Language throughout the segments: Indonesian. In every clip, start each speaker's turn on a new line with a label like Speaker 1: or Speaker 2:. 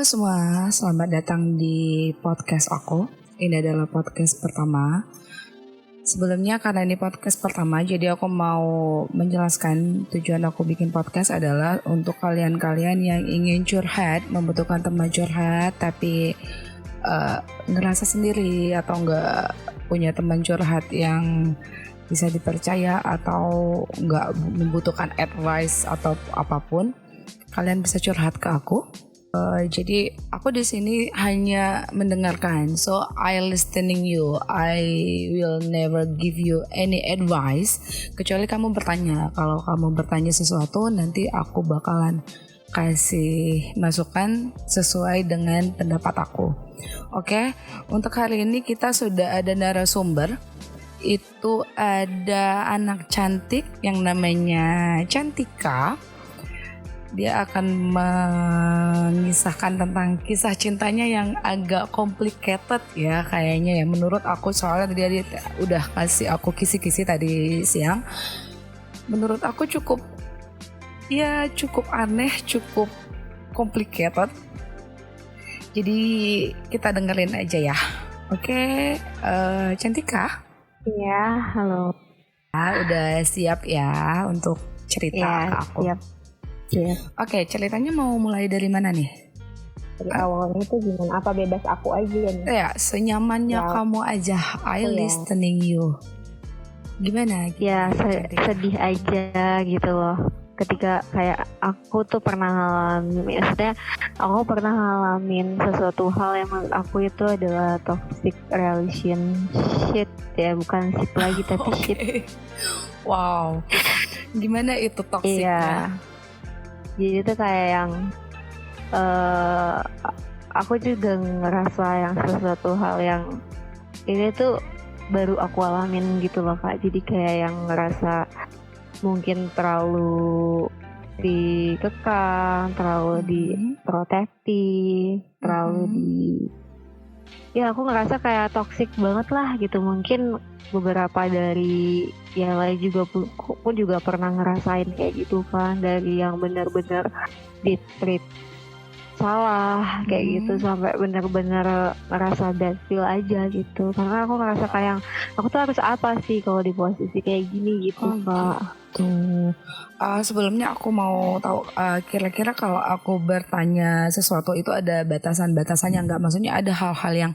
Speaker 1: semua, selamat datang di podcast aku. Ini adalah podcast pertama. Sebelumnya karena ini podcast pertama, jadi aku mau menjelaskan tujuan aku bikin podcast adalah untuk kalian-kalian yang ingin curhat, membutuhkan teman curhat, tapi ngerasa sendiri atau nggak punya teman curhat yang bisa dipercaya atau nggak membutuhkan advice atau apapun, kalian bisa curhat ke aku. Jadi aku di sini hanya mendengarkan, so I listening you. I will never give you any advice kecuali kamu bertanya. Kalau kamu bertanya sesuatu, nanti aku bakalan kasih masukan sesuai dengan pendapat aku. Oke, untuk hari ini kita sudah ada narasumber. Itu ada anak cantik yang namanya Cantika. Dia akan mengisahkan tentang kisah cintanya yang agak complicated ya kayaknya ya menurut aku, soalnya dia udah kasih aku kisi-kisi tadi siang. Menurut aku cukup aneh, cukup complicated. Jadi kita dengerin aja ya. Oke, Cantika.
Speaker 2: Iya, halo.
Speaker 1: Udah siap ya untuk cerita ke aku?
Speaker 2: Siap.
Speaker 1: Oke, ceritanya mau mulai dari mana nih?
Speaker 2: Dari awalnya tuh gimana? Apa bebas aku aja nih?
Speaker 1: Ya, senyamannya kamu aja. I listening you. Gimana?
Speaker 2: Ya, sedih aja gitu loh. Ketika kayak aku tuh pernah ngalamin sesuatu hal yang menurut aku itu adalah toxic relationship ya, bukan shit lagi tapi shit.
Speaker 1: Wow. Gimana itu toxicnya?
Speaker 2: Iya. Jadi itu kayak yang aku juga ngerasa yang sesuatu hal yang ini tuh baru aku alamin gitu loh Kak. Jadi kayak yang ngerasa mungkin terlalu dikekang, terlalu diprotektif, terlalu ya aku ngerasa kayak toxic banget lah gitu. Mungkin beberapa dari yang lain juga pun juga pernah ngerasain kayak gitu kan, dari yang benar-benar di-treat salah kayak gitu sampai benar-benar ngerasa bad feel aja gitu. Karena aku ngerasa kayak aku tuh harus apa sih kalau di posisi kayak gini gitu Kak.
Speaker 1: Tuh. Sebelumnya aku mau tahu kira-kira kalau aku bertanya sesuatu itu ada batasan-batasannya nggak? Maksudnya ada hal-hal yang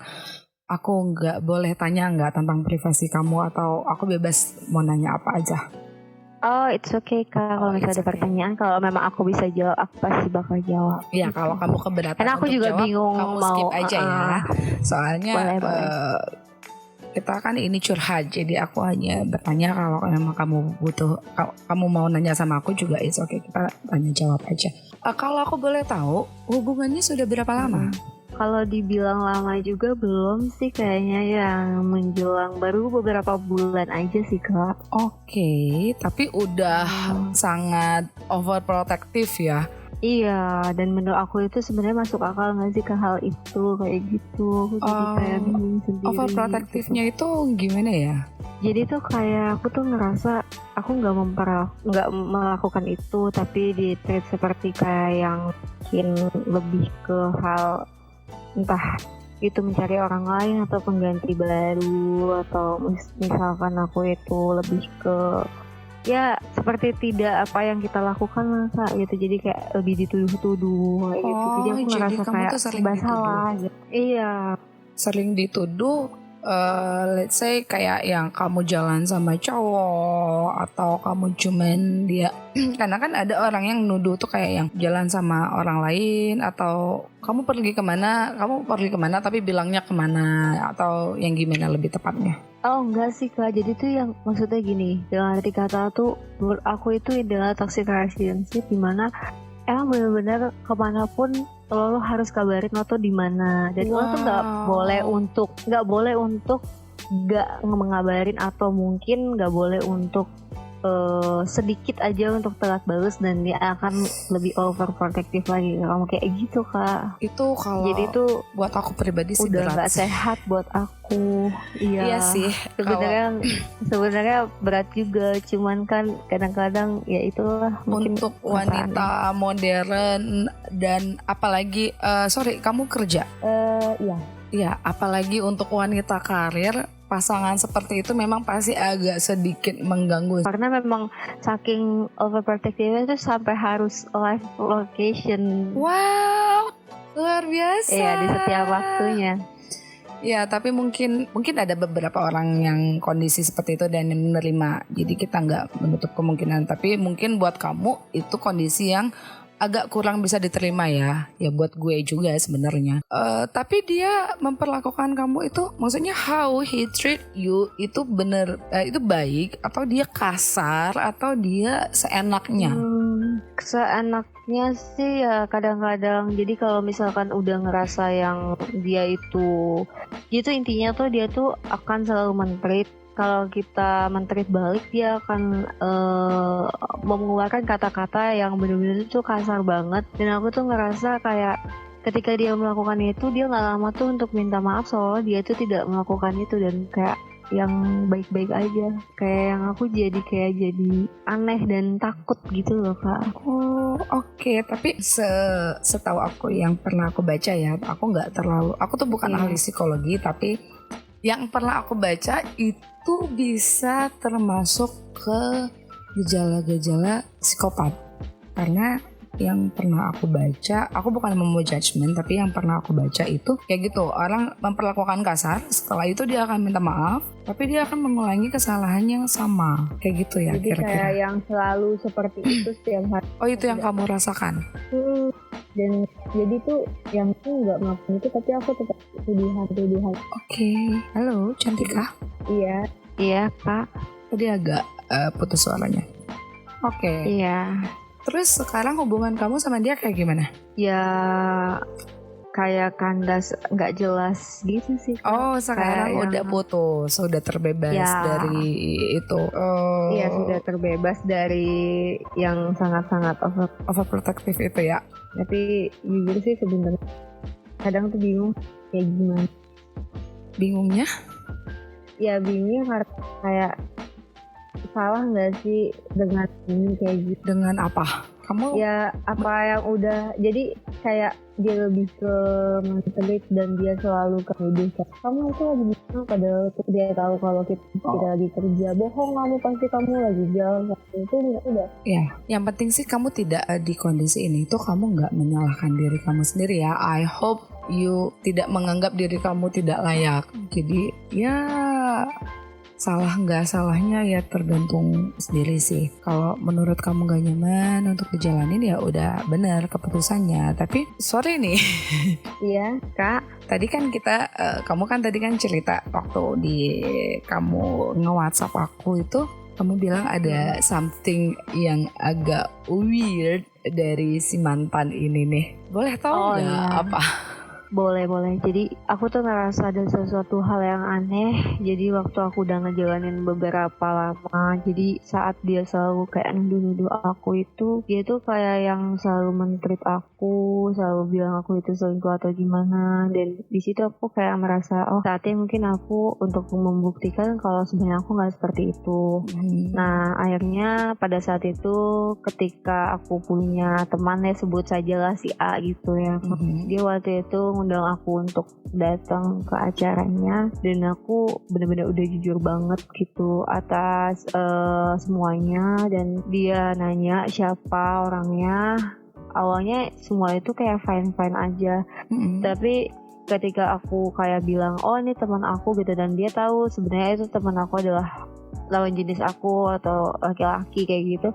Speaker 1: aku nggak boleh tanya nggak tentang privasi kamu, atau aku bebas mau nanya apa aja?
Speaker 2: Oh, it's okay Kak. Kalau misalnya ada pertanyaan, kalau memang aku bisa jawab, aku pasti bakal jawab.
Speaker 1: Iya, kalau kamu keberatan
Speaker 2: karena aku
Speaker 1: untuk
Speaker 2: juga
Speaker 1: jawab,
Speaker 2: bingung
Speaker 1: kamu
Speaker 2: mau
Speaker 1: skip aja ya. Soalnya
Speaker 2: boleh.
Speaker 1: Kita kan ini curhat, jadi aku hanya bertanya kalau memang kamu butuh, kamu mau nanya sama aku juga it's okay, kita tanya jawab aja. Kalau aku boleh tahu, hubungannya sudah berapa lama?
Speaker 2: Kalau dibilang lama juga belum sih, kayaknya yang menjelang baru beberapa bulan aja sih Kak.
Speaker 1: Oke, tapi udah sangat overprotective ya?
Speaker 2: Iya, dan menurut aku itu sebenarnya masuk akal nggak sih ke hal itu kayak gitu. Aku jadi kayak bingung sendiri.
Speaker 1: Overprotectivenya gitu. Itu gimana ya?
Speaker 2: Jadi tuh kayak aku tuh ngerasa aku nggak melakukan itu, tapi di-treat seperti kayak yang mungkin lebih ke hal entah itu mencari orang lain atau pengganti baru, atau misalkan aku itu lebih ke ya seperti tidak apa yang kita lakukan lah Kak gitu. Jadi kayak lebih dituduh-tuduh kayak gitu. Jadi aku ngerasa kayak serba salah gitu. Iya,
Speaker 1: sering dituduh. Let's say kayak yang kamu jalan sama cowok atau kamu cuman dia karena kan ada orang yang nuduh tuh kayak yang jalan sama orang lain, atau kamu pergi kemana tapi bilangnya kemana, atau yang gimana lebih tepatnya?
Speaker 2: Oh enggak sih Kak, jadi tuh yang maksudnya gini, dengan arti kata tuh menurut aku itu adalah toxic relationship, dimana emang benar-benar kemanapun lo harus kabarin lo tuh di mana, dan lo tuh nggak boleh untuk nggak mengabarin, atau mungkin nggak boleh untuk sedikit aja untuk telat balas dan dia akan lebih overprotective lagi kamu kayak gitu Kak.
Speaker 1: Itu kalau
Speaker 2: Jadi itu
Speaker 1: buat aku pribadi sih
Speaker 2: udah
Speaker 1: berat
Speaker 2: nggak
Speaker 1: sih.
Speaker 2: sehat buat aku.
Speaker 1: Iya sih.
Speaker 2: Sebenarnya berat juga, cuman kan kadang-kadang ya itulah mungkin
Speaker 1: Untuk
Speaker 2: perasaan.
Speaker 1: wanita modern dan apalagi kamu kerja?
Speaker 2: Iya.
Speaker 1: Ya, apalagi untuk wanita karir, pasangan seperti itu memang pasti agak sedikit mengganggu.
Speaker 2: Karena memang saking overprotective itu sampai harus live location.
Speaker 1: Wow, luar biasa.
Speaker 2: Iya, di setiap waktunya.
Speaker 1: Ya, tapi mungkin ada beberapa orang yang kondisi seperti itu dan menerima. Jadi kita nggak menutup kemungkinan. Tapi mungkin buat kamu itu kondisi yang agak kurang bisa diterima ya buat gue juga sebenarnya. Tapi dia memperlakukan kamu itu, maksudnya how he treat you itu bener, itu baik atau dia kasar atau dia seenaknya?
Speaker 2: Seenaknya sih ya kadang-kadang. Jadi kalau misalkan udah ngerasa yang dia itu intinya tuh dia tuh akan selalu men-treat. Kalau kita men-treat balik dia akan mengeluarkan kata-kata yang benar-benar itu kasar banget. Dan aku tuh ngerasa kayak ketika dia melakukan itu dia nggak lama tuh untuk minta maaf soalnya dia tuh tidak melakukan itu dan kayak yang baik-baik aja. Kayak yang aku jadi aneh dan takut gitu loh Kak.
Speaker 1: Oh oke. Tapi setahu aku yang pernah aku baca ya, aku tuh bukan ahli psikologi, tapi yang pernah aku baca itu bisa termasuk ke gejala-gejala psikopat. Karena yang pernah aku baca, aku bukan mau judgement, tapi yang pernah aku baca itu kayak gitu, orang memperlakukan kasar, setelah itu dia akan minta maaf, tapi dia akan mengulangi kesalahan yang sama, kayak gitu ya.
Speaker 2: Jadi
Speaker 1: kira-kira
Speaker 2: kayak yang selalu seperti itu setiap hari.
Speaker 1: Oh itu yang kamu rasakan?
Speaker 2: Dan jadi tuh yang aku nggak melakukan itu tapi aku tetap tuduhan.
Speaker 1: Oke. Halo Cantika.
Speaker 2: Iya Kak.
Speaker 1: Tadi agak putus suaranya. Oke.
Speaker 2: Iya.
Speaker 1: Terus sekarang hubungan kamu sama dia kayak gimana?
Speaker 2: Ya kayak kandas nggak jelas gitu sih Kak.
Speaker 1: Oh sekarang
Speaker 2: kayak
Speaker 1: udah putus, sudah terbebas
Speaker 2: ya,
Speaker 1: dari itu.
Speaker 2: Iya sudah terbebas dari yang sangat-sangat
Speaker 1: overprotective itu ya.
Speaker 2: Tapi jujur sih sebenarnya kadang tuh bingung kayak gimana.
Speaker 1: Bingungnya?
Speaker 2: Ya bingungnya karena kayak salah nggak sih dengan ini kayak gitu.
Speaker 1: Dengan apa? Kamu?
Speaker 2: Ya apa yang udah, jadi kayak dia lebih ke mentelit dan dia selalu kehidupan. Kamu itu lagi gimana padahal dia tahu kalau kita lagi kerja. Bohong kamu, pasti kamu lagi jalan. Itu udah.
Speaker 1: Ya, yang penting sih kamu tidak di kondisi ini itu kamu nggak menyalahkan diri kamu sendiri ya. I hope you tidak menganggap diri kamu tidak layak. Jadi ya salah nggak salahnya ya tergantung sendiri sih. Kalau menurut kamu gak nyaman untuk dijalanin ya udah benar keputusannya. Tapi sorry nih.
Speaker 2: Iya Kak.
Speaker 1: Tadi kan kamu kan tadi kan cerita waktu di kamu nge-WhatsApp aku itu, kamu bilang ada something yang agak weird dari si mantan ini nih. Boleh tahu nggak apa?
Speaker 2: Boleh. Jadi aku tuh ngerasa ada sesuatu hal yang aneh. Jadi waktu aku udah ngejalanin beberapa lama, jadi saat dia selalu kayak nuduh-nuduh aku itu, dia tuh kayak yang selalu men-treat aku, selalu bilang aku itu selingkuh atau gimana. Dan di situ aku kayak merasa, oh saatnya mungkin aku untuk membuktikan kalau sebenarnya aku nggak seperti itu. Nah akhirnya pada saat itu ketika aku punya teman, ya sebut sajalah si A gitu ya, dia waktu itu undang aku untuk datang ke acaranya dan aku benar-benar udah jujur banget gitu atas semuanya. Dan dia nanya siapa orangnya, awalnya semua itu kayak fine aja, tapi ketika aku kayak bilang oh ini teman aku gitu, dan dia tahu sebenarnya itu teman aku adalah lawan jenis aku atau laki-laki kayak gitu.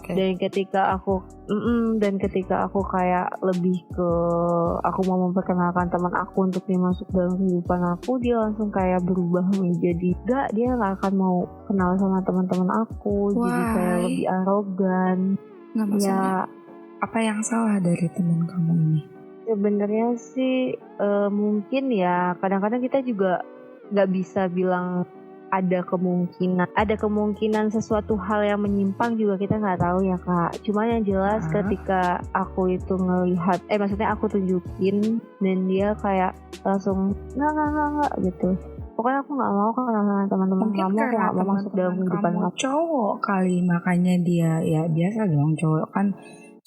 Speaker 2: Dan ketika aku kayak lebih ke aku mau memperkenalkan teman aku untuk dia masuk dalam kehidupan aku, dia langsung kayak berubah menjadi dia nggak akan mau kenal sama teman-teman aku. Jadi kayak lebih arogan.
Speaker 1: Ya apa yang salah dari teman kamu ini?
Speaker 2: Sebenarnya sih mungkin ya kadang-kadang kita juga nggak bisa bilang ada kemungkinan sesuatu hal yang menyimpang juga kita nggak tahu ya Kak. Cuma yang jelas ketika aku itu ngelihat maksudnya aku tunjukin dan dia kayak langsung nggak gitu. Pokoknya aku nggak mau karena teman-teman kamu, aku nggak mau masuk dalam kehidupan kamu.
Speaker 1: Cowok kali, makanya dia ya biasa dong, cowok kan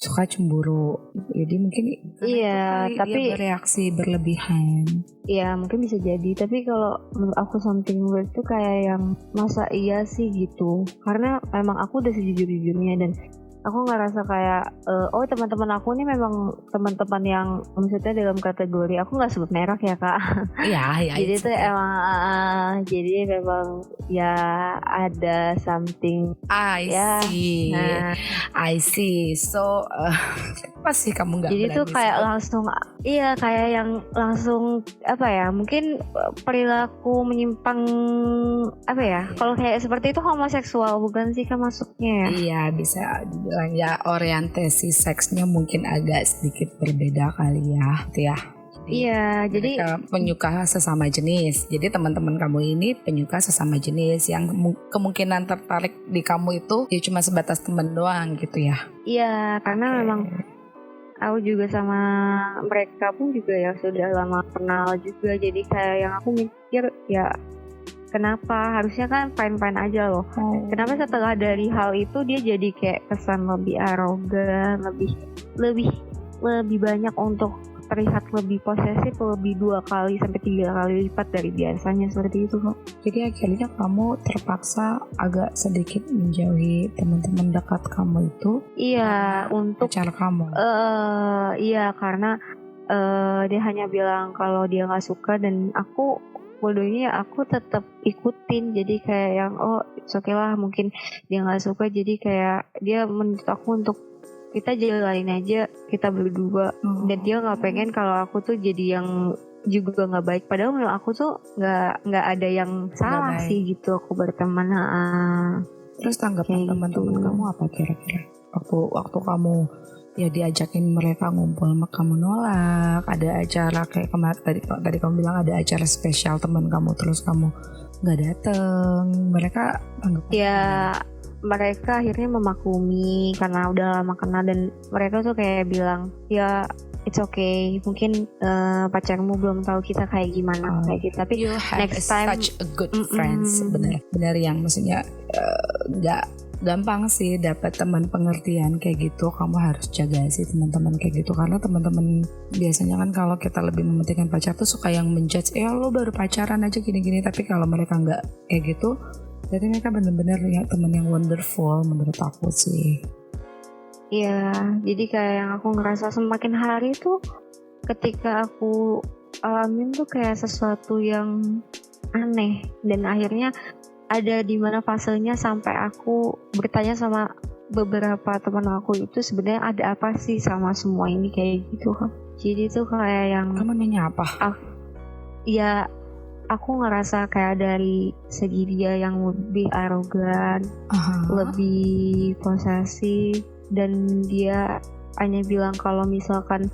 Speaker 1: suka cemburu, jadi mungkin
Speaker 2: iya, tapi
Speaker 1: dia bereaksi berlebihan.
Speaker 2: Iya mungkin bisa jadi, tapi kalau menurut aku something weird tuh kayak yang masa iya sih gitu, karena emang aku udah sejujur-jujurnya dan aku ngerasa kayak teman-teman aku ini memang teman-teman yang maksudnya dalam kategori, aku nggak sebut merek ya Kak.
Speaker 1: Iya.
Speaker 2: Jadi tuh emang jadi memang ya ada something.
Speaker 1: I see.
Speaker 2: Nah,
Speaker 1: I see. So pasti kamu nggak berani.
Speaker 2: Jadi tuh kayak langsung kayak yang langsung apa ya, mungkin perilaku menyimpang apa ya, kalau kayak seperti itu homoseksual bukan sih Kak masuknya ya?
Speaker 1: Iya, bisa dibilang ya orientasi seksnya mungkin agak sedikit berbeda kali ya, gitu ya.
Speaker 2: Iya, jadi
Speaker 1: penyuka sesama jenis. Jadi teman-teman kamu ini penyuka sesama jenis yang kemungkinan tertarik di kamu itu ya cuma sebatas teman doang gitu ya.
Speaker 2: Iya, karena memang aku juga sama mereka pun juga ya sudah lama kenal juga. Jadi kayak yang aku mikir ya kenapa harusnya kan fine-fine aja loh. Kenapa setelah dari hal itu dia jadi kayak kesan lebih arogan, lebih banyak untuk terlihat lebih posesif, lebih 2 kali sampai 3 kali lipat dari biasanya, seperti itu kok.
Speaker 1: Jadi akhirnya kamu terpaksa agak sedikit menjauhi teman-teman dekat kamu itu.
Speaker 2: Iya, untuk
Speaker 1: pacar kamu.
Speaker 2: Iya, karena dia hanya bilang kalau dia nggak suka dan aku bodohnya aku tetap ikutin. Jadi kayak yang it's okay lah, mungkin dia nggak suka, jadi kayak dia menuntut aku untuk kita jalanin aja kita berdua. Dan dia nggak pengen kalau aku tuh jadi yang juga nggak baik, padahal menurut aku tuh nggak ada yang salah sih gitu aku berteman.
Speaker 1: Terus tanggapan teman-teman kamu apa kira-kira waktu kamu ya diajakin mereka ngumpul sama kamu nolak, ada acara kayak tadi kamu bilang ada acara spesial teman kamu terus kamu nggak dateng, mereka tanggapan
Speaker 2: ya mereka akhirnya memaklumi karena udah lama kenal, dan mereka tuh kayak bilang ya it's okay, mungkin pacarmu belum tahu kita kayak gimana kayak gitu, tapi next time
Speaker 1: such a good friends. Benar yang maksudnya nggak gampang sih dapat teman pengertian kayak gitu. Kamu harus jaga sih teman-teman kayak gitu, karena teman-teman biasanya kan kalau kita lebih mementingkan pacar tuh suka yang menjudge, lo baru pacaran aja gini-gini. Tapi kalau mereka nggak kayak gitu, jadi mereka benar-benar ya teman yang wonderful menurut aku sih.
Speaker 2: Iya, jadi kayak yang aku ngerasa semakin hari tuh ketika aku alamin tuh kayak sesuatu yang aneh, dan akhirnya ada di mana fasenya sampai aku bertanya sama beberapa teman aku itu sebenarnya ada apa sih sama semua ini kayak gitu kan. Jadi tuh kayak yang
Speaker 1: kamu nanya apa?
Speaker 2: Ya aku ngerasa kayak dari segi dia yang lebih arogan, lebih posesif, dan dia hanya bilang kalau misalkan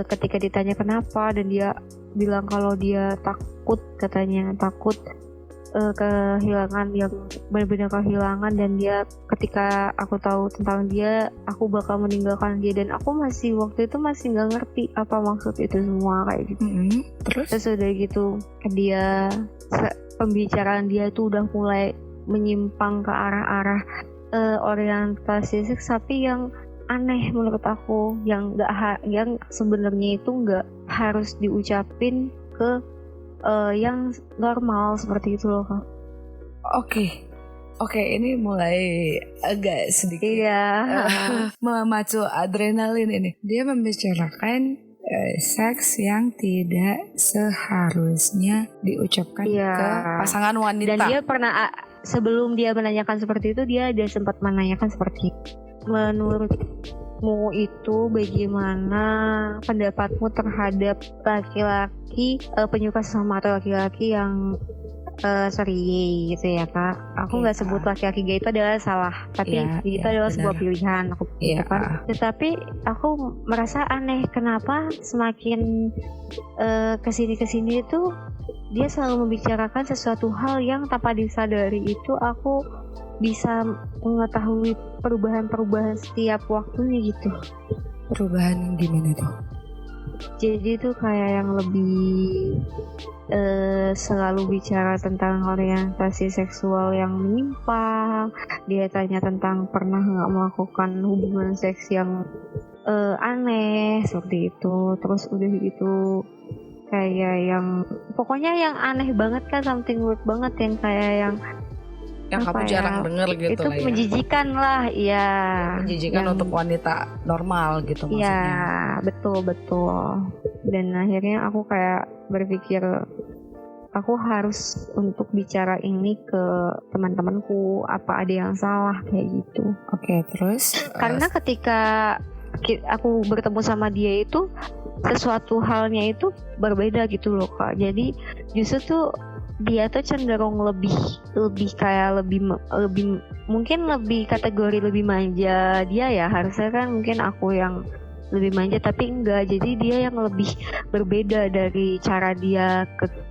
Speaker 2: ketika ditanya kenapa, dan dia bilang kalau dia takut kehilangan, yang benar-benar kehilangan, dan dia ketika aku tahu tentang dia aku bakal meninggalkan dia, dan aku waktu itu masih nggak ngerti apa maksud itu semua kayak gitu. Terus udah gitu dia pembicaraan dia tuh udah mulai menyimpang ke arah-arah orientasi seks, tapi yang aneh menurut aku, yang sebenarnya itu nggak harus diucapin ke yang normal seperti itu loh Kak.
Speaker 1: Oke, ini mulai agak sedikit memacu adrenalin ini. Dia membicarakan seks yang tidak seharusnya diucapkan ke pasangan wanita.
Speaker 2: Dan dia pernah sebelum dia menanyakan seperti itu, dia sempat menanyakan seperti itu. Menurutmu itu bagaimana pendapatmu terhadap laki-laki penyuka sesama atau laki-laki yang sorry gitu ya Kak. Aku nggak sebut laki-laki gay itu adalah salah, tapi itu adalah sebuah pilihan aku kan. Tetapi aku merasa aneh kenapa semakin kesini itu dia selalu membicarakan sesuatu hal yang tanpa disadari itu aku bisa mengetahui perubahan-perubahan setiap waktunya gitu.
Speaker 1: Perubahan yang gimana tuh?
Speaker 2: Jadi itu kayak yang lebih selalu bicara tentang orientasi seksual yang menyimpang. Dia tanya tentang pernah nggak melakukan hubungan seks yang aneh seperti itu. Terus udah gitu kayak yang pokoknya yang aneh banget kan, something weird banget, yang kayak yang
Speaker 1: kamu jarang denger gitu
Speaker 2: itu
Speaker 1: lah ya.
Speaker 2: menjijikan lah, ya.
Speaker 1: Menjijikan untuk wanita normal gitu maksudnya.
Speaker 2: Ya, betul. Dan akhirnya aku kayak berpikir aku harus untuk bicara ini ke teman-temanku, apa ada yang salah kayak gitu.
Speaker 1: Oke, terus?
Speaker 2: Karena ketika aku bertemu sama dia itu sesuatu halnya itu berbeda gitu loh Kak. Jadi justru tuh dia tuh cenderung lebih kayak lebih mungkin lebih kategori lebih manja dia ya. Harusnya kan mungkin aku yang lebih manja, tapi enggak. Jadi dia yang lebih berbeda dari cara dia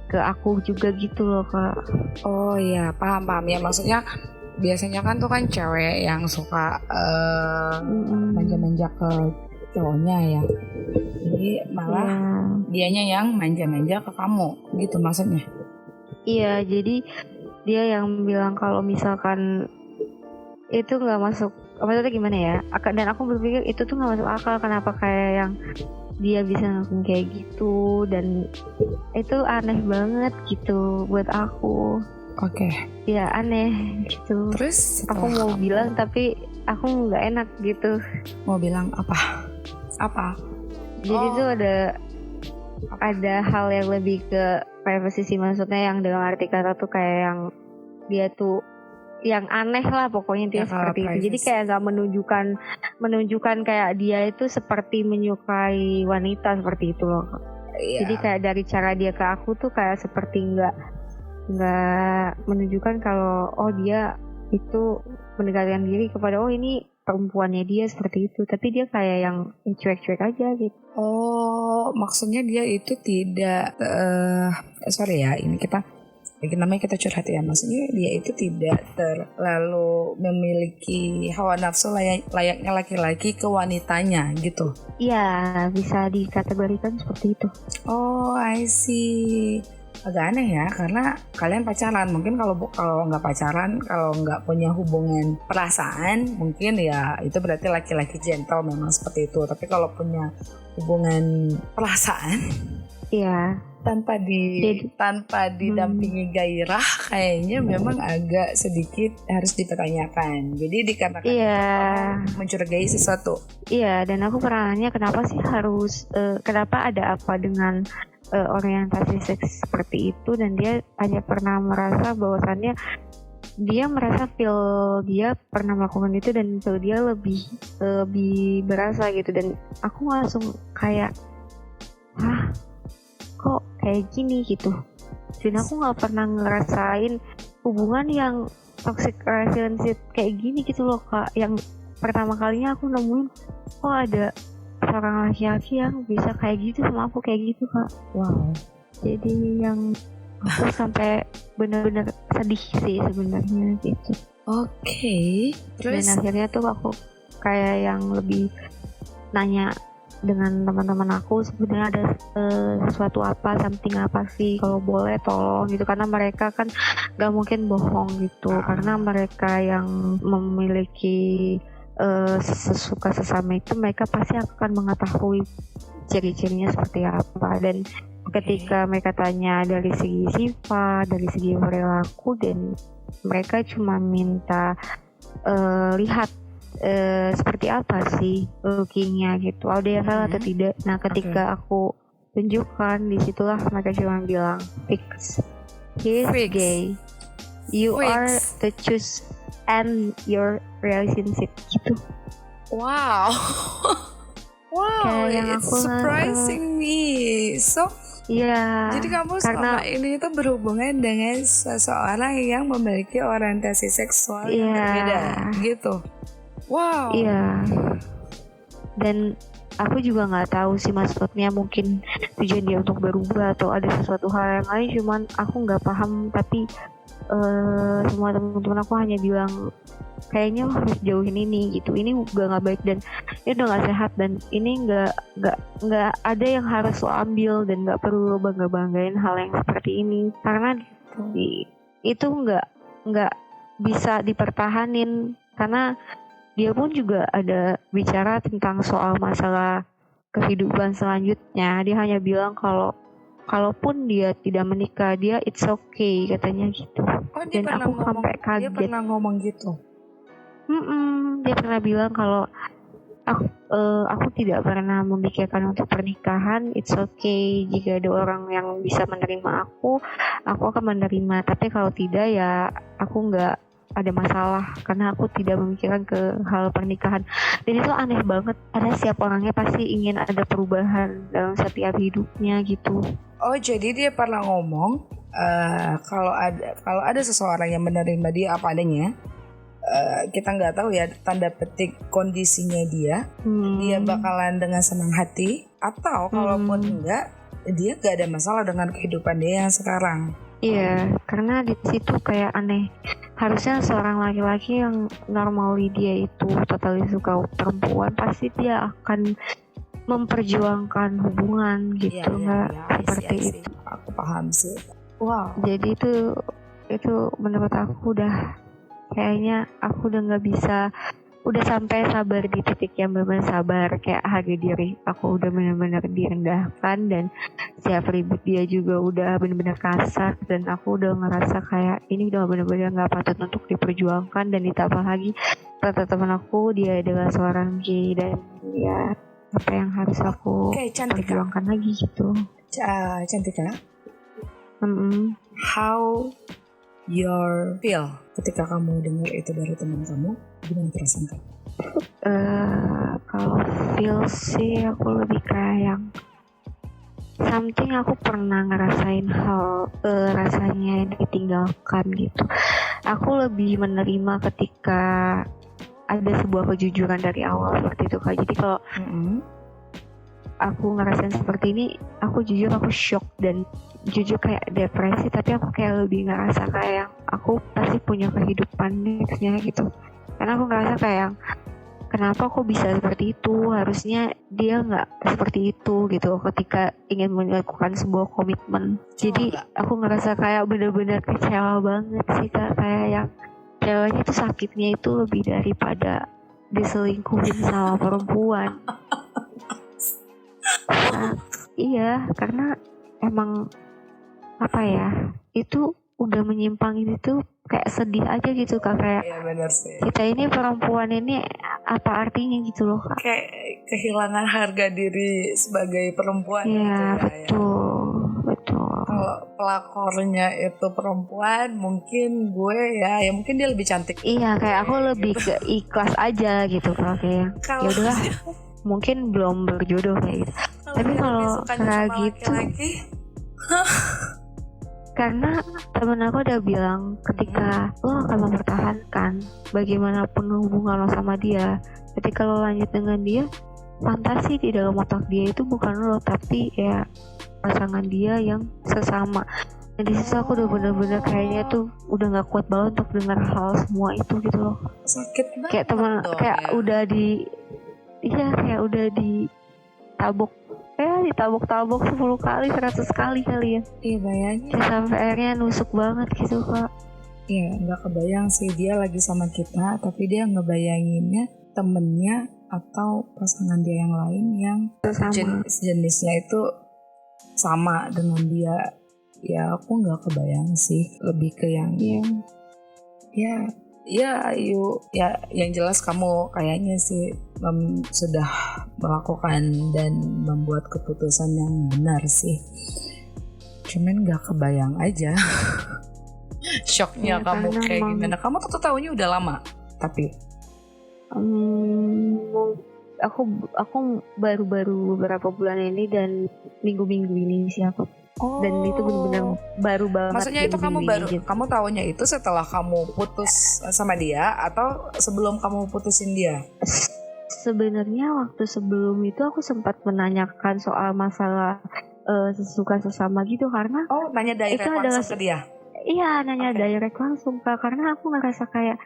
Speaker 2: ke aku juga gitu loh Kak.
Speaker 1: Oh iya, paham ya. Maksudnya biasanya kan tuh kan cewek yang suka manja-manja ke cowoknya ya. Jadi malah dianya yang manja-manja ke kamu gitu maksudnya.
Speaker 2: Iya, jadi dia yang bilang kalau misalkan itu nggak masuk, maksudnya gimana ya? Dan aku berpikir itu tuh nggak masuk akal, kenapa kayak yang dia bisa ngelakuin kayak gitu, dan itu aneh banget gitu buat aku.
Speaker 1: Oke.
Speaker 2: Ya aneh gitu.
Speaker 1: Terus
Speaker 2: aku mau bilang tapi aku nggak enak gitu.
Speaker 1: Mau bilang apa?
Speaker 2: Jadi tuh ada hal yang lebih ke privacy sih, maksudnya yang dalam arti kata tuh kayak yang dia tuh yang aneh lah pokoknya dia seperti itu. Jadi kayak nggak menunjukkan kayak dia itu seperti menyukai wanita seperti itu loh. Jadi kayak dari cara dia ke aku tuh kayak seperti nggak menunjukkan kalau dia itu mendekatkan diri kepada ini perempuannya dia seperti itu, tapi dia kayak yang cuek-cuek aja gitu.
Speaker 1: Oh, maksudnya dia itu tidak sorry ya, ini namanya kita curhat ya. Maksudnya dia itu tidak terlalu memiliki hawa nafsu layaknya laki-laki ke wanitanya gitu.
Speaker 2: Iya, bisa dikategorikan seperti itu.
Speaker 1: Oh, I see. Agak aneh ya, karena kalian pacaran. Mungkin kalau nggak pacaran, kalau nggak punya hubungan perasaan, mungkin ya itu berarti laki-laki gentle memang seperti itu. Tapi kalau punya hubungan perasaan,
Speaker 2: iya,
Speaker 1: tanpa didampingi gairah, kayaknya memang agak sedikit harus dipertanyakan. Jadi dikatakan mencurigai sesuatu.
Speaker 2: Iya, dan aku pernah nanya kenapa sih harus kenapa ada apa dengan orientasi seks seperti itu, dan dia hanya pernah merasa bahwasannya dia merasa feel dia pernah melakukan itu dan feel dia lebih berasa gitu. Dan aku langsung kayak kok kayak gini gitu. Dan aku nggak pernah ngerasain hubungan yang toxic relationship kayak gini gitu loh Kak. Yang pertama kalinya aku nemuin ada seorang laki-laki yang bisa kayak gitu sama aku kayak gitu Kak.
Speaker 1: Wow.
Speaker 2: Jadi yang aku sampai benar-benar sedih sih sebenarnya gitu.
Speaker 1: Oke. Terus?
Speaker 2: Dan akhirnya tuh aku kayak yang lebih nanya dengan teman-teman aku, sebenarnya ada sesuatu something apa sih, kalau boleh tolong gitu, karena mereka kan gak mungkin bohong gitu, karena mereka yang memiliki sesuka sesama itu, mereka pasti akan mengetahui ciri-cirinya seperti apa. Dan ketika mereka tanya dari segi sifat, dari segi perilaku, dan mereka cuma minta lihat seperti apa sih lookingnya gitu, ada yang salah atau tidak. Nah ketika aku tunjukkan, disitulah mereka cuma bilang fix, he is gay, you are to choose and your relationship gitu.
Speaker 1: Wow. Wow, it's surprising me. So jadi kamu selama ini itu berhubungan dengan seseorang yang memiliki orientasi seksual yang berbeda gitu. Wow.
Speaker 2: Iya. Dan aku juga nggak tahu sih maksudnya, mungkin tujuan dia untuk berubah atau ada sesuatu hal yang lain, cuman aku nggak paham. Tapi semua teman-teman aku hanya bilang kayaknya lo harus jauhin ini gitu, ini udah nggak baik dan ini udah nggak sehat, dan ini nggak ada yang harus lo ambil, dan nggak perlu lo banggain hal yang seperti ini, karena itu nggak bisa dipertahanin. Karena dia pun juga ada bicara tentang soal masalah kehidupan selanjutnya. Dia hanya bilang kalaupun dia tidak menikah, dia it's okay katanya gitu.
Speaker 1: Dia
Speaker 2: Dan aku sampai kaget.
Speaker 1: Dia pernah ngomong gitu.
Speaker 2: Dia pernah bilang kalau aku tidak pernah memikirkan untuk pernikahan. It's okay jika ada orang yang bisa menerima aku akan menerima. Tapi kalau tidak ya aku nggak ada masalah, karena aku tidak memikirkan ke hal pernikahan. Dan itu aneh banget. Ada setiap orangnya pasti ingin ada perubahan dalam setiap hidupnya gitu.
Speaker 1: Oh, jadi dia pernah ngomong kalau ada seseorang yang menerima dia apa adanya, kita nggak tahu ya tanda petik kondisinya dia bakalan dengan senang hati, atau kalaupun enggak, dia gak ada masalah dengan kehidupan dia yang sekarang.
Speaker 2: Iya, karena di situ kayak aneh. Harusnya seorang laki-laki yang normally dia itu totally suka perempuan, pasti dia akan memperjuangkan hubungan gitu, nggak seperti itu.
Speaker 1: Aku paham sih. Wow.
Speaker 2: Jadi itu menurut aku udah kayaknya aku udah nggak bisa, udah sampai sabar di titik yang benar-benar sabar, kayak harga diri aku udah benar-benar direndahkan, dan setiap ribut dia juga udah benar-benar kasar, dan aku udah ngerasa kayak ini udah benar-benar nggak patut untuk diperjuangkan. Dan ditambah lagi kata teman aku, dia adalah seorang gay, dan ya apa yang harus aku perjuangkan lagi gitu.
Speaker 1: Cantika, how your feel ketika kamu dengar itu dari teman kamu? Gimana perasaan kamu?
Speaker 2: Kalau feel sih aku lebih kayak yang something aku pernah ngerasain hal rasanya ditinggalkan gitu. Aku lebih menerima ketika ada sebuah kejujuran dari awal seperti itu Kak. Jadi kalau aku ngerasain seperti ini, aku jujur aku shock dan jujur kayak depresi, tapi aku kayak lebih ngerasa kayak aku pasti punya kehidupan nextnya gitu. Karena aku ngerasa kayak kenapa kok bisa seperti itu, harusnya dia nggak seperti itu gitu ketika ingin melakukan sebuah komitmen. Jadi aku ngerasa kayak bener-bener kecewa banget sih Kak, kayak yang ceweknya itu sakitnya itu lebih daripada diselingkuhin sama perempuan. Nah, iya, karena emang apa ya, itu udah menyimpangin itu kayak sedih aja gitu Kak, kayak
Speaker 1: benar sih.
Speaker 2: Kita ini perempuan ini apa artinya gitu loh Kak.
Speaker 1: Kayak kehilangan harga diri sebagai perempuan.
Speaker 2: Iya
Speaker 1: gitu
Speaker 2: betul.
Speaker 1: Kalau pelakornya itu perempuan, mungkin gue ya mungkin dia lebih cantik.
Speaker 2: Iya, kayak aku lebih ke ikhlas aja gitu Kak, kayak ya udahlah mungkin belum berjodoh kayak gitu. Tapi kalau kayak gitu karena temen aku udah bilang ketika lo akan mempertahankan bagaimanapun hubungan lo sama dia, ketika lo lanjut dengan dia, fantasi di dalam otak dia itu bukan lo tapi ya pasangan dia yang sesama. Dan di situ aku udah bener-bener kayaknya tuh udah nggak kuat banget untuk dengar hal semua itu gitu loh.
Speaker 1: Sakit banget.
Speaker 2: Kayak teman kayak ya. Udah ditabok 10 kali 100 kali ya.
Speaker 1: Iya bayangin.
Speaker 2: Kayak sampai akhirnya nusuk banget gitu Kak.
Speaker 1: Iya nggak kebayang sih dia lagi sama kita, tapi dia ngebayanginnya temennya atau pasangan dia yang lain yang jenisnya itu sama dengan dia. Ya aku nggak kebayang sih, lebih ke yang yang jelas kamu kayaknya sih sudah melakukan dan membuat keputusan yang benar sih. Cuman nggak kebayang aja shocknya kamu kayak gimana. Kamu tuh tahunya udah lama tapi
Speaker 2: aku baru beberapa bulan ini dan minggu-minggu ini sih aku. Dan itu benar-benar baru banget.
Speaker 1: Maksudnya itu kamu tahunya itu setelah kamu putus sama dia atau sebelum kamu putusin dia?
Speaker 2: sebenarnya waktu sebelum itu aku sempat menanyakan soal masalah suka sesama gitu, karena
Speaker 1: Oh, nanya direct
Speaker 2: itu adalah
Speaker 1: langsung ke dia.
Speaker 2: iya, nanya
Speaker 1: Oke.
Speaker 2: direct langsung Kak, karena aku ngerasa kayak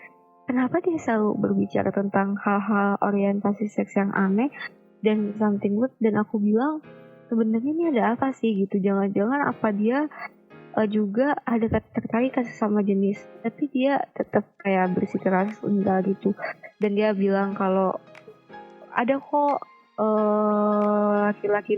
Speaker 2: kenapa dia selalu berbicara tentang hal-hal orientasi seks yang aneh dan something weird, dan aku bilang sebenarnya ini ada apa sih gitu, jangan-jangan apa dia juga ada tertarik ke sesama jenis, tapi dia tetap kayak bersikeras enggak gitu. Dan dia bilang kalau ada kok laki-laki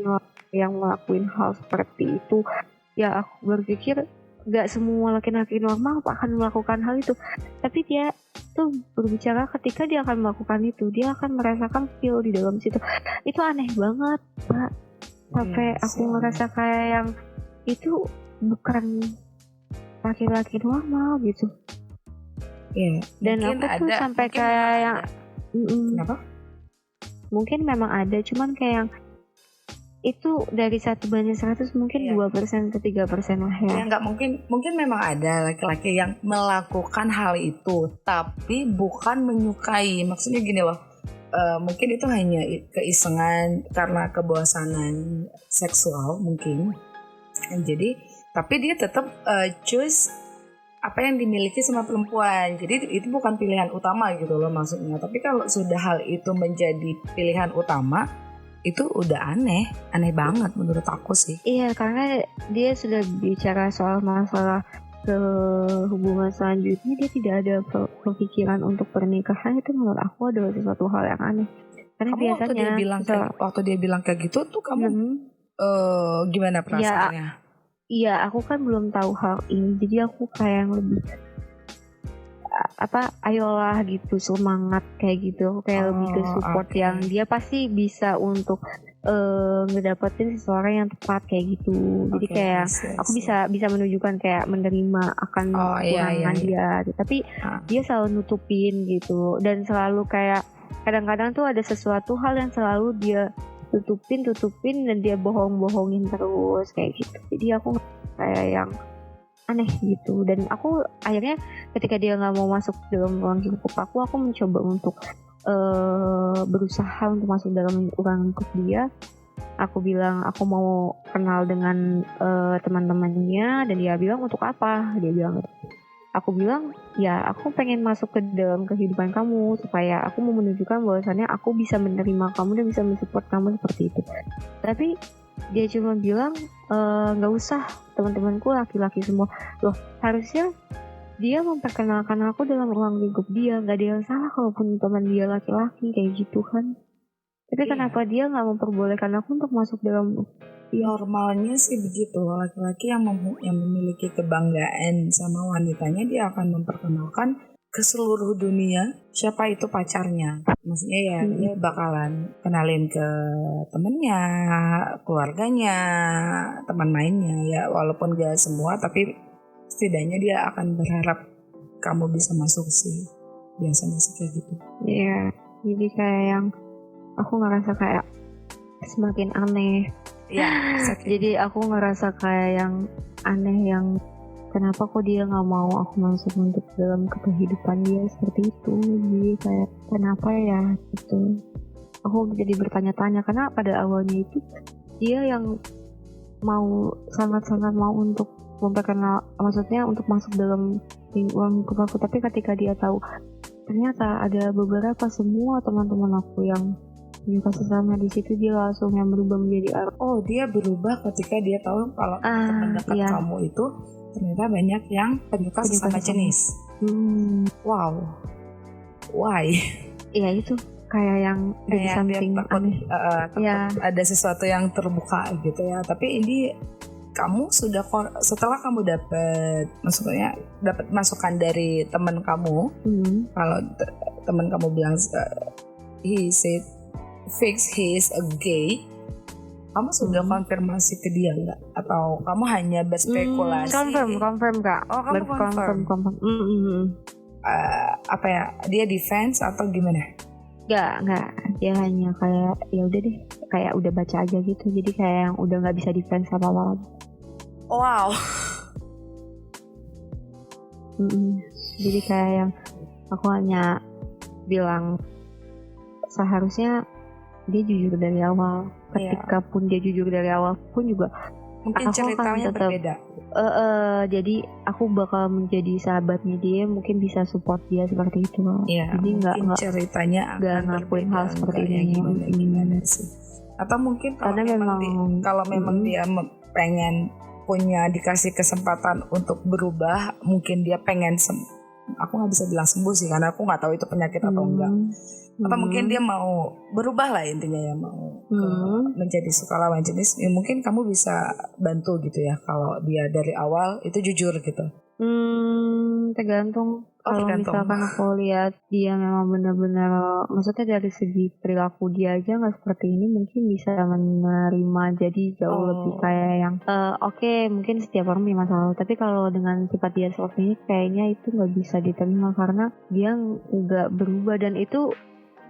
Speaker 2: yang ngelakuin hal seperti itu. Ya aku berpikir gak semua laki-laki normal akan melakukan hal itu, tapi dia tuh berbicara ketika dia akan melakukan itu, dia akan merasakan feel di dalam situ. Itu aneh banget Pak, sampai aku ngerasa kayak yang itu bukan laki-laki normal gitu.
Speaker 1: Iya.
Speaker 2: Dan aku tuh sampai kayak yang
Speaker 1: Kenapa?
Speaker 2: Mungkin memang ada, cuman kayak yang itu dari 1/100 mungkin 2% ke 3% lah ya.
Speaker 1: Ya nggak mungkin memang ada laki-laki yang melakukan hal itu, tapi bukan menyukai. Maksudnya gini loh, mungkin itu hanya keisengan karena kebosanan seksual mungkin. Jadi, tapi dia tetap choose apa yang dimiliki sama perempuan. Jadi itu bukan pilihan utama gitu loh maksudnya. Tapi kalau sudah hal itu menjadi pilihan utama, itu udah aneh banget menurut aku sih.
Speaker 2: Iya, karena dia sudah bicara soal masalah ke hubungan selanjutnya, dia tidak ada pemikiran untuk pernikahan. Itu menurut aku adalah sesuatu hal yang aneh. Karena
Speaker 1: Kamu
Speaker 2: biasanya
Speaker 1: waktu dia bilang kayak gitu tuh kamu gimana perasaannya?
Speaker 2: Iya, aku kan belum tahu hal ini, jadi aku kayak yang lebih ayolah gitu, semangat kayak gitu. Aku kayak lebih ke support yang dia pasti bisa untuk ngedapetin seseorang yang tepat kayak gitu. Jadi kayak aku bisa menunjukkan kayak menerima akan kekurangan dia, tapi dia selalu nutupin gitu, dan selalu kayak kadang-kadang tuh ada sesuatu hal yang selalu dia tutupin dan dia bohongin terus kayak gitu. Jadi aku kayak yang aneh gitu, dan aku akhirnya ketika dia nggak mau masuk dalam ruang lingkup aku mencoba untuk berusaha untuk masuk dalam ruang lingkup dia. Aku bilang aku mau kenal dengan teman-temannya, dan dia bilang untuk apa, dia bilang. Aku bilang ya aku pengen masuk ke dalam kehidupan kamu supaya aku mau menunjukkan bahwasannya aku bisa menerima kamu dan bisa mensupport kamu seperti itu. Tapi dia cuma bilang nggak usah, teman-temanku laki-laki semua. Loh, harusnya dia memperkenalkan aku dalam ruang lingkup dia, nggak ada yang salah kalaupun teman dia laki-laki kayak gitu kan. Tapi kenapa dia nggak memperbolehkan aku untuk masuk dalam?
Speaker 1: Normalnya sih begitu, laki-laki yang memiliki kebanggaan sama wanitanya dia akan memperkenalkan ke seluruh dunia siapa itu pacarnya. Maksudnya ya dia bakalan kenalin ke temennya, keluarganya, teman mainnya ya, walaupun gak semua, tapi setidaknya dia akan berharap kamu bisa masuk sih. Biasanya sih kayak gitu.
Speaker 2: Iya, jadi kayak yang aku ngerasa kayak semakin aneh.
Speaker 1: Ya,
Speaker 2: jadi aku ngerasa kayak yang aneh, yang kenapa kok dia nggak mau aku masuk untuk dalam kehidupan dia seperti itu. Jadi kayak kenapa ya gitu. Aku jadi bertanya-tanya, karena pada awalnya itu dia yang sangat-sangat mau untuk memperkenal, maksudnya untuk masuk dalam lingkungan aku. Tapi ketika dia tahu ternyata ada beberapa semua teman-teman aku yang menyuka sesama di situ, dia langsung yang berubah menjadi
Speaker 1: dia berubah ketika dia tahu kalau teman dekat kamu itu ternyata banyak yang penyuka sesama jenis. Wow, why?
Speaker 2: Iya, itu kayak yang dari something aneh.
Speaker 1: Ada sesuatu yang terbuka gitu ya. Tapi ini kamu sudah setelah kamu dapat masukan dari teman kamu, kalau teman kamu bilang he said fix he is a gay, kamu sudah konfirmasi ke dia nggak? Atau kamu hanya berspekulasi?
Speaker 2: Confirm Kak.
Speaker 1: Oh, kamu confirm. Apa ya? Dia defense atau gimana?
Speaker 2: Nggak. Dia hanya kayak ya udah deh, kayak udah baca aja gitu. Jadi kayak yang udah nggak bisa defense apa-apa lagi.
Speaker 1: Wow.
Speaker 2: Jadi kayak yang aku hanya bilang seharusnya dia jujur dari awal. Ketika pun dia jujur dari awal pun juga
Speaker 1: mungkin
Speaker 2: aku
Speaker 1: ceritanya
Speaker 2: akan tetap
Speaker 1: berbeda.
Speaker 2: Jadi aku bakal menjadi sahabatnya dia, mungkin bisa support dia seperti itu loh.
Speaker 1: Iya,
Speaker 2: Jadi
Speaker 1: mungkin ceritanya
Speaker 2: nggak
Speaker 1: akan
Speaker 2: ngakuin
Speaker 1: berbeda,
Speaker 2: hal seperti ini.
Speaker 1: Gimana sih? Atau mungkin kalau
Speaker 2: Karena
Speaker 1: memang dia pengen punya dikasih kesempatan untuk berubah, mungkin dia pengen aku nggak bisa bilang sembuh sih, karena aku nggak tahu itu penyakit atau enggak. Atau mungkin dia mau berubah lah, intinya ya, mau menjadi suka lawan jenis. Ya mungkin kamu bisa bantu gitu ya, kalau dia dari awal itu jujur gitu.
Speaker 2: Tergantung. Kalau misalkan aku lihat dia memang benar-benar, maksudnya dari segi perilaku dia aja nggak seperti ini, mungkin bisa menerima. Jadi jauh lebih kayak yang oke, mungkin setiap orang punya masalah, tapi kalau dengan sifat dia seperti ini kayaknya itu nggak bisa diterima karena dia nggak berubah, dan itu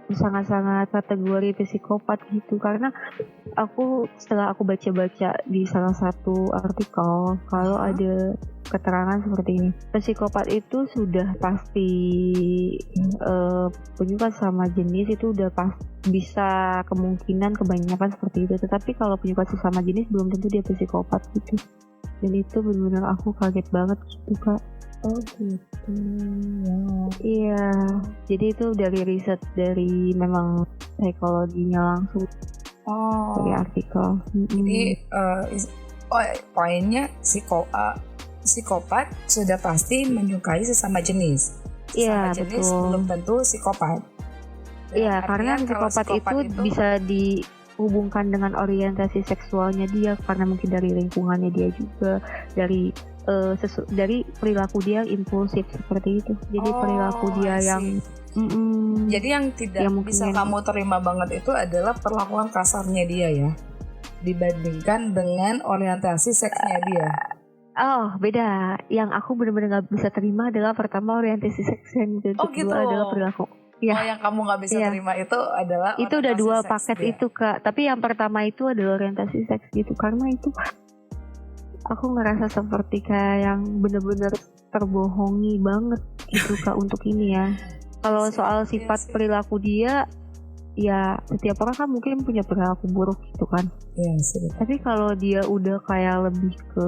Speaker 2: sangat-sangat kategori psikopat gitu. Karena setelah aku baca-baca di salah satu artikel, kalau ada keterangan seperti ini, psikopat itu sudah pasti penyuka sama jenis itu udah bisa kemungkinan kebanyakan seperti itu. Tetapi kalau penyuka sesama jenis belum tentu dia psikopat gitu. Dan itu benar-benar aku kaget banget gitu Kak.
Speaker 1: Oh gitu. Wow.
Speaker 2: Iya, jadi itu dari riset dari memang psikologinya langsung dari artikel.
Speaker 1: Jadi poinnya psikopat sudah pasti menyukai sesama jenis.
Speaker 2: Iya,
Speaker 1: jenis
Speaker 2: betul.
Speaker 1: Belum tentu psikopat.
Speaker 2: Iya, karena psikopat itu bisa dihubungkan dengan orientasi seksualnya dia, karena mungkin dari lingkungannya dia juga, dari perilaku dia impulsif seperti itu. Jadi perilaku dia yang
Speaker 1: jadi yang tidak bisa kamu terima banget itu adalah perlakuan kasarnya dia ya, dibandingkan dengan orientasi seksnya dia.
Speaker 2: Oh, beda. Yang aku benar-benar gak bisa terima adalah pertama orientasi seks, yang kedua adalah perilaku.
Speaker 1: Ya. Yang kamu gak bisa terima itu adalah
Speaker 2: itu udah dua paket dia. Itu Kak. Tapi yang pertama itu adalah orientasi seks gitu, karena itu aku ngerasa seperti kayak yang benar-benar terbohongi banget gitu Kak untuk ini ya. Kalau soal sifat perilaku dia, ya setiap orang kan mungkin punya perilaku buruk gitu kan.
Speaker 1: Iya sih.
Speaker 2: Tapi kalau dia udah kayak lebih ke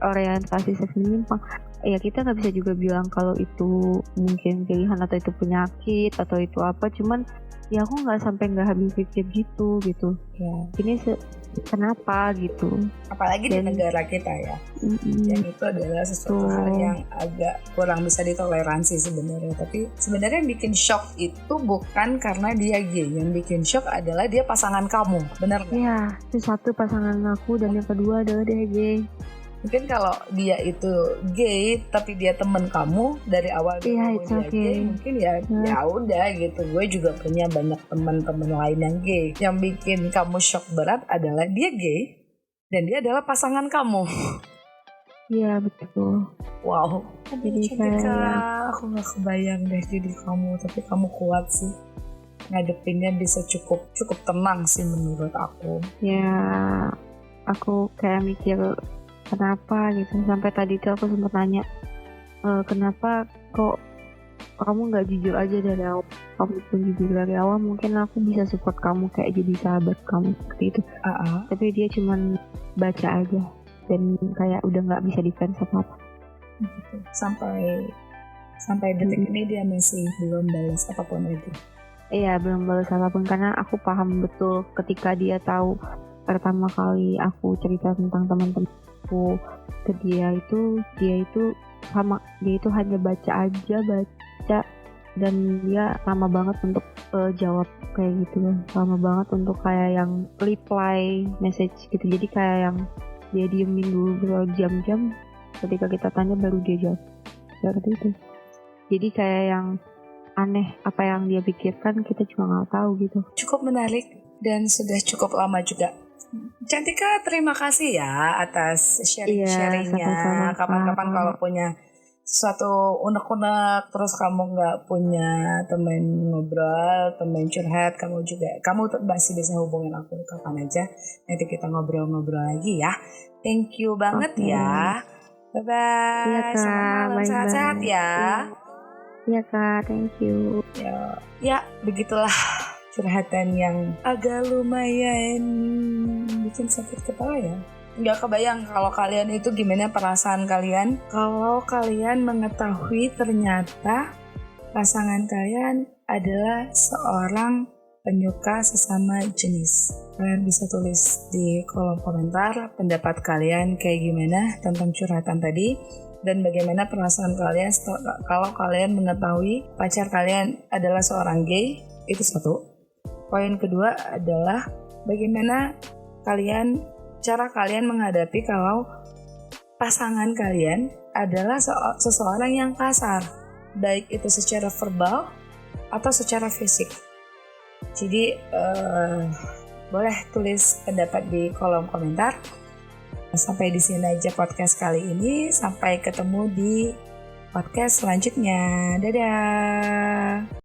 Speaker 2: orientasi seks menyimpang, ya kita nggak bisa juga bilang kalau itu mungkin pilihan atau itu penyakit atau itu apa. Cuman ya aku nggak habis pikir gitu.
Speaker 1: Ya.
Speaker 2: Ini kenapa gitu?
Speaker 1: Apalagi di negara kita ya. Dan itu adalah sesuatu hal yang agak kurang bisa ditoleransi sebenarnya. Tapi sebenarnya yang bikin shock itu bukan karena dia gay. Yang bikin shock adalah dia pasangan kamu, benar nggak?
Speaker 2: Iya, itu satu pasangan aku, dan yang kedua adalah dia gay.
Speaker 1: Mungkin kalau dia itu gay tapi dia temen kamu dari awal dia gay, mungkin ya udah gitu. Gue juga punya banyak teman-teman lain yang gay. Yang bikin kamu shock berat adalah dia gay dan dia adalah pasangan kamu.
Speaker 2: Iya betul.
Speaker 1: Wow. Jadi aku nggak kebayang deh jadi kamu, tapi kamu kuat sih. Ngadepinnya bisa cukup tenang sih menurut aku.
Speaker 2: Ya, aku kayak mikir kenapa gitu, sampai tadi tuh aku sempat nanya kenapa kok kamu nggak jujur aja dari awal. Kamu pun jujur dari awal, mungkin aku bisa support kamu kayak jadi sahabat kamu seperti itu. Tapi dia cuman baca aja dan kayak udah nggak bisa defense apa-apa.
Speaker 1: Sampai detik ini dia masih belum balas apapun itu.
Speaker 2: Iya, belum balas apapun, karena aku paham betul ketika dia tahu pertama kali aku cerita tentang teman-temanku ke dia itu hanya baca dan dia lama banget untuk jawab kayak gitu, lama banget untuk kayak yang reply message gitu. Jadi kayak yang dia diemin dulu berjam-jam, ketika kita tanya baru dia jawab seperti itu. Jadi kayak yang aneh, apa yang dia pikirkan kita juga nggak tahu gitu.
Speaker 1: Cukup menarik dan sudah cukup lama juga. Cantika, terima kasih ya atas sharing-sharingnya. Kapan-kapan kalau punya sesuatu unek-unek, terus kamu nggak punya teman ngobrol, teman curhat, kamu masih bisa hubungin aku kapan aja. Nanti kita ngobrol-ngobrol lagi ya. Thank you banget ya. Bye-bye.
Speaker 2: Iya,
Speaker 1: Selamat malam, sehat-sehat ya.
Speaker 2: Iya Kak, thank you.
Speaker 1: Ya begitulah curhatan yang agak lumayan bikin sakit kepala ya. Nggak kebayang kalau kalian itu gimana perasaan kalian kalau kalian mengetahui ternyata pasangan kalian adalah seorang penyuka sesama jenis. Kalian bisa tulis di kolom komentar pendapat kalian kayak gimana tentang curhatan tadi, dan bagaimana perasaan kalian kalau kalian mengetahui pacar kalian adalah seorang gay. Itu satu. Poin kedua adalah bagaimana cara kalian menghadapi kalau pasangan kalian adalah seseorang yang kasar, baik itu secara verbal atau secara fisik. Jadi boleh tulis pendapat di kolom komentar. Sampai di sini aja podcast kali ini. Sampai ketemu di podcast selanjutnya. Dadah.